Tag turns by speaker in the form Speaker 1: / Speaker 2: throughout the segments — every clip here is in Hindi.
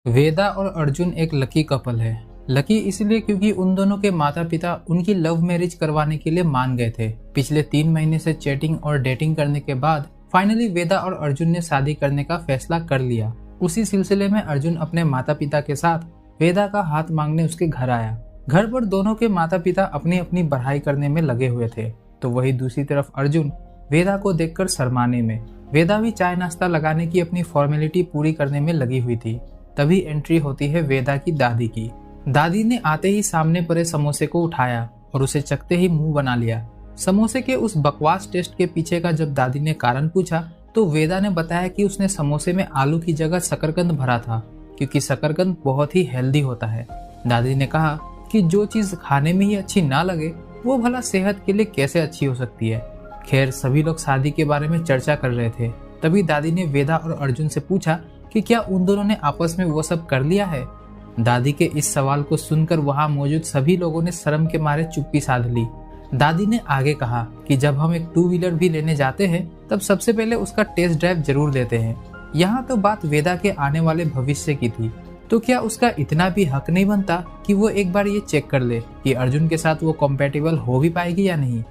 Speaker 1: वेदा और अर्जुन एक लकी कपल है। लकी इसलिए क्योंकि उन दोनों के माता पिता उनकी लव मैरिज करवाने के लिए मान गए थे। पिछले 3 महीने से चैटिंग और डेटिंग करने के बाद फाइनली वेदा और अर्जुन ने शादी करने का फैसला कर लिया। उसी सिलसिले में अर्जुन अपने माता पिता के साथ वेदा का हाथ मांगने उसके घर आया। घर पर दोनों के माता पिता अपनी अपनी पढ़ाई करने में लगे हुए थे, तो वही दूसरी तरफ अर्जुन वेदा को देखकर शर्माने में, वेदा भी चाय नाश्ता लगाने की अपनी फॉर्मेलिटी पूरी करने में लगी हुई थी। तभी एंट्री होती है वेदा की दादी की। दादी ने आते ही सामने पड़े समोसे को उठाया और उसे चखते ही मुंह बना लिया। समोसे के उस बकवास टेस्ट के पीछे का जब दादी ने कारण पूछा तो वेदा ने बताया कि उसने समोसे में आलू की जगह शकरकंद भरा था, क्योंकि शकरकंद बहुत ही हेल्दी होता है। दादी ने कहा कि जो चीज खाने में ही अच्छी ना लगे वो भला सेहत के लिए कैसे अच्छी हो सकती है। खैर, सभी लोग शादी के बारे में चर्चा कर रहे थे। तभी दादी ने वेदा और अर्जुन से पूछा कि क्या उन दोनों ने आपस में वो सब कर लिया है। दादी के इस सवाल को सुनकर वहां मौजूद सभी लोगों ने शर्म के मारे चुप्पी साध ली। दादी ने आगे कहा कि जब हम एक 2 व्हीलर भी लेने जाते हैं तब सबसे पहले उसका टेस्ट ड्राइव जरूर लेते हैं। यहाँ तो बात वेदा के आने वाले भविष्य की थी, तो क्या उसका इतना भी हक नहीं बनता कि वो एक बार ये चेक कर ले कि अर्जुन के साथ वो कॉम्पेटिबल हो भी पाएगी या नहीं।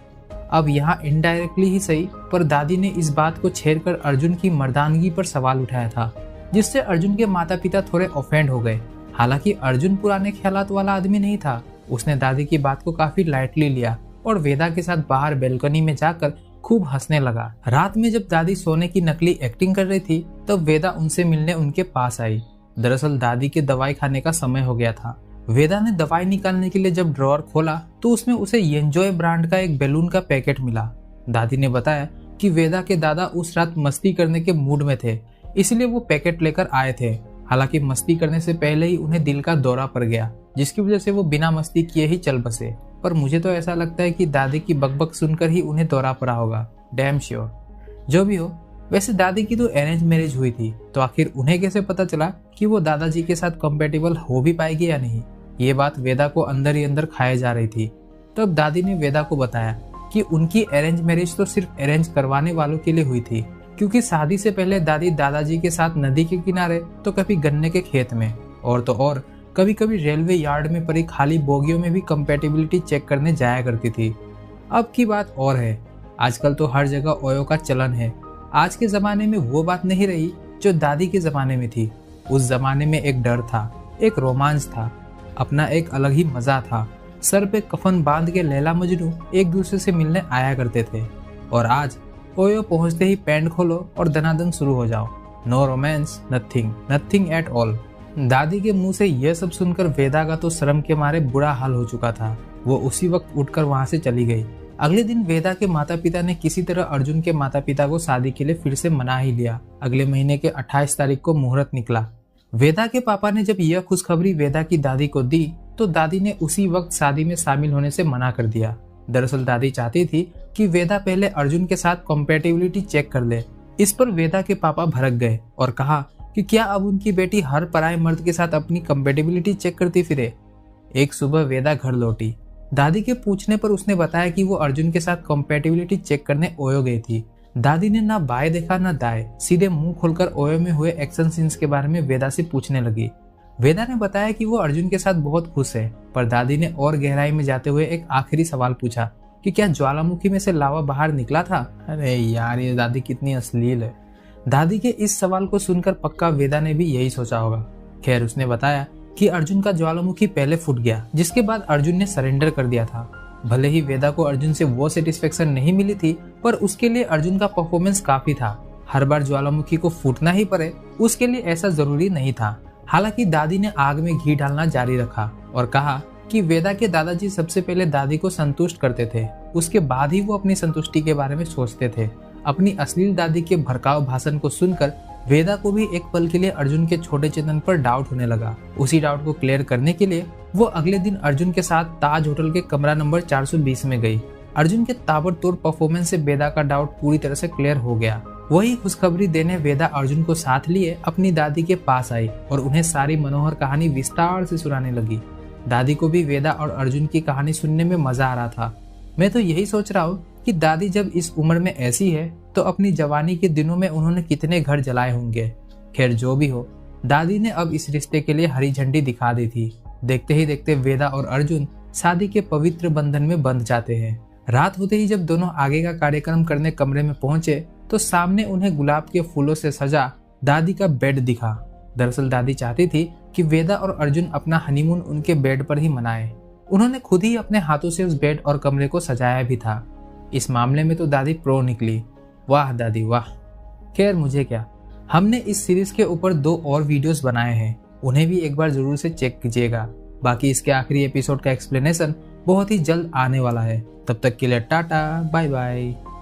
Speaker 1: अब यहाँ इनडायरेक्टली ही सही, पर दादी ने इस बात को छेड़कर अर्जुन की मर्दानगी पर सवाल उठाया था, जिससे अर्जुन के माता पिता थोड़े ऑफेंड हो गए। हालांकि अर्जुन पुराने ख्यालात वाला आदमी नहीं था। उसने दादी की बात को काफी लाइटली लिया और वेदा के साथ बाहर बेलकनी में जाकर खूब हंसने लगा। रात में जब दादी सोने की नकली एक्टिंग कर रही थी तब वेदा उनसे मिलने उनके पास आई। दरअसल दादी के दवाई खाने का समय हो गया था। वेदा ने दवाई निकालने के लिए जब ड्रॉअर खोला तो उसमें उसे एंजॉय ब्रांड का एक बैलून का पैकेट मिला। दादी ने बताया कि वेदा के दादा उस रात मस्ती करने के मूड में थे, इसलिए वो पैकेट लेकर आए थे। हालांकि मस्ती करने से पहले ही उन्हें दिल का दौरा पड़ गया, जिसकी वजह से वो बिना मस्ती किए ही चल बसे। पर मुझे तो ऐसा लगता है कि दादी की बकबक सुनकर ही उन्हें दौरा पड़ा होगा। Damn sure. जो भी हो, वैसे दादी की तो अरेंज मैरिज हुई थी, तो आखिर उन्हें कैसे पता चला कि वो दादाजी के साथ कंपेटेबल हो भी पाएगी या नहीं। ये बात वेदा को अंदर ही अंदर खाए जा रही थी। तब दादी ने वेदा को बताया कि उनकी अरेंज मैरिज तो सिर्फ अरेंज करवाने वालों के लिए हुई थी, क्योंकि शादी से पहले दादी दादाजी के साथ नदी के किनारे तो कभी गन्ने के खेत में और तो और कभी कभी रेलवे यार्ड में पड़ी खाली बोगियों में भी कंपेटिबिलिटी चेक करने जाया करती थी। अब की बात और है, आजकल तो हर जगह ओयो का चलन है। आज के जमाने में वो बात नहीं रही जो दादी के जमाने में थी। उस जमाने में एक डर था, एक रोमांच था, अपना एक अलग ही मजा था। सर पे कफन बांध के लैला मजनू एक दूसरे से मिलने आया करते थे, और आज ओयो पहुंचते ही पैंट खोलो और दनादन शुरू हो जाओ। No romance, nothing, nothing at all. दादी के मुंह से यह सब सुनकर वेदा का तो शर्म के मारे बुरा हाल हो चुका था। वो उसी वक्त उठकर वहां से चली गई। अगले दिन वेदा के माता पिता ने किसी तरह अर्जुन के माता पिता को शादी के लिए फिर से मना ही लिया। अगले महीने के 28 तारीख को मुहूर्त निकला। वेदा के पापा ने जब यह खुशखबरी वेदा की दादी को दी तो दादी ने उसी वक्त शादी में शामिल होने से मना कर दिया। दरअसल दादी चाहती थी कि वेदा पहले अर्जुन के साथ कॉम्पेटिबिलिटी चेक कर ले। इस पर वेदा के पापा भड़क गए और कहा कि क्या अब उनकी बेटी हर पराये मर्द के साथ अपनी कॉम्पेटिबिलिटी चेक करती फिरे। एक सुबह वेदा घर लौटी। दादी के पूछने पर उसने बताया कि वो अर्जुन के साथ कॉम्पेटिबिलिटी चेक करने ओयो गई थी। दादी ने ना बाएं देखा ना दाएं, सीधे मुंह खोलकर ओयो में हुए एक्शन सीन्स के बारे में वेदा से पूछने लगी। वेदा ने बताया कि वो अर्जुन के साथ बहुत खुश है, पर दादी ने और गहराई में जाते हुए एक आखिरी सवाल पूछा कि क्या ज्वालामुखी में से लावा बाहर निकला था। अरे यार, ये दादी कितनी अश्लील है। दादी के इस सवाल को सुनकर पक्का वेदा ने भी यही सोचा होगा। खैर, उसने बताया कि अर्जुन का ज्वालामुखी पहले फूट गया, जिसके बाद अर्जुन ने सरेंडर कर दिया था। भले ही वेदा को अर्जुन से वो सेटिस्फेक्शन नहीं मिली थी, पर उसके लिए अर्जुन का परफॉर्मेंस काफी था। हर बार ज्वालामुखी को फूटना ही पड़े उसके लिए ऐसा जरूरी नहीं था। हालांकि दादी ने आग में घी डालना जारी रखा और कहा कि वेदा के दादाजी सबसे पहले दादी को संतुष्ट करते थे, उसके बाद ही वो अपनी संतुष्टि के बारे में सोचते थे। अपनी अश्लील दादी के भड़काऊ भाषण को सुनकर वेदा को भी एक पल के लिए अर्जुन के छोटे चेतन पर डाउट होने लगा। उसी डाउट को क्लियर करने के लिए वो अगले दिन अर्जुन के साथ ताज होटल के कमरा नंबर 420 में गई। अर्जुन के ताबड़तोड़ परफॉर्मेंस से वेदा का डाउट पूरी तरह से क्लियर हो गया। वही खुशखबरी देने वेदा अर्जुन को साथ लिए अपनी दादी के पास आई और उन्हें सारी मनोहर कहानी विस्तार से सुनाने लगी। दादी को भी वेदा और अर्जुन की कहानी सुनने में मजा आ रहा था। मैं तो यही सोच रहा हूँ कि दादी जब इस उम्र में ऐसी है तो अपनी जवानी के दिनों में उन्होंने कितने घर जलाए होंगे। खैर, जो भी हो, दादी ने अब इस रिश्ते के लिए हरी झंडी दिखा दी थी। देखते ही देखते वेदा और अर्जुन शादी के पवित्र बंधन में बंध जाते हैं। रात होते ही जब दोनों आगे का कार्यक्रम करने कमरे में पहुंचे तो सामने उन्हें गुलाब के फूलों से सजा दादी का बेड दिखा। दरअसल दादी चाहती थी कि वेदा और अर्जुन अपना हनीमून उनके बेड पर ही मनाए। उन्होंने खुद ही अपने हाथों से उस बेड और कमरे को सजाया भी था। इस मामले में तो दादी प्रो निकली। वाह दादी वाह। खैर मुझे क्या, हमने इस सीरीज के ऊपर 2 और वीडियोस बनाए हैं, उन्हें भी एक बार जरूर से चेक कीजिएगा। बाकी इसके आखिरी एपिसोड का एक्सप्लेनेशन बहुत ही जल्द आने वाला है। तब तक के लिए टाटा बाय बाय।